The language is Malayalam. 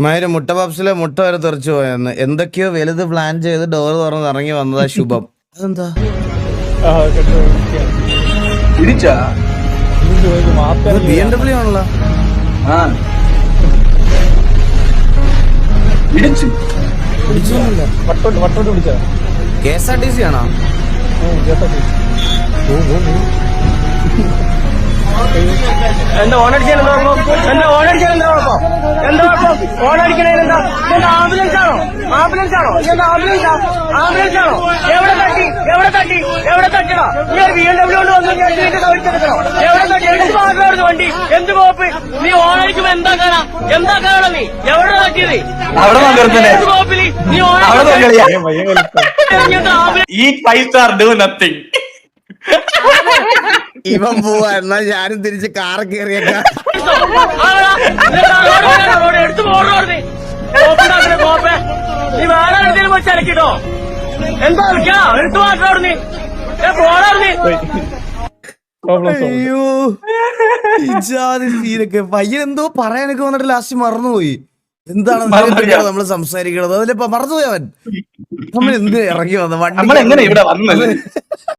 മായൊരു മുട്ട പപ്സിലെ മുട്ട വരെ തെറിച്ചു പോയെന്ന് എന്തൊക്കെയോ വലുത് പ്ലാൻ ചെയ്ത് ഡോർ തുറന്ന് ഇറങ്ങി വന്നതാ ശുഭം. അതെന്താ BMW ആണല്ലോ. KSRTC ആണോ? എന്താ ഓണടിക്കാൻ എന്താ ഓണടിക്കാൻ എന്താ കുഴപ്പം? എന്താ കുഴപ്പം? ഓണടിക്കണേനെന്താ? ഇതെന്താ ആംബുലൻസ് ആണോ? ആംബുലൻസ് ആണോ? ഇതെന്താ ആംബുലൻസ് ആംബുലൻസ് ആണോ? എവിടെ തട്ടി? എവിടെ തട്ടി? എവിടെ തട്ടണോ? നീ ഒരു BMW കൊണ്ട് വന്നു കഴിച്ചെടുക്കണോ? എവിടെ തട്ടി? എന്ത് മാറിലായിരുന്നു വണ്ടി? എന്ത് കോപ്പ്? നീ ഓണടിക്കുമ്പോ എന്താ കാണാ? എന്താ കാണാ? നീ എവിടെ തട്ടിയത്? എന്ത് കോപ്പില് നീ ഈ 5 സ്റ്റാർ ഡു നത്തിങ്. ഇവൻ പോവാ എന്നാ ഞാനും തിരിച്ച് കാറ് കയറിയേക്കാം. എടുത്തു പോടേ കോപ്പേ. നീ വേറെ എവിടെയും വെച്ച് ഇറക്കിട്ടോ. എന്താ വിളിക്കാ? എടുത്തു മാറ്റാ പോടാ. അയ്യോ ഇജാതി സീനൊക്കെ പയ്യൻ എന്തോ പറയാനൊക്കെ വന്നിട്ട് ലാസ്റ്റ് മറന്നുപോയി. എന്താണ് നമ്മള് സംസാരിക്കണത്? അതിലിപ്പോ മറന്നുപോയി അവൻ. നമ്മൾ എന്ത് ഇറങ്ങി വന്ന വണ്ടി ഇവിടെ വന്നത്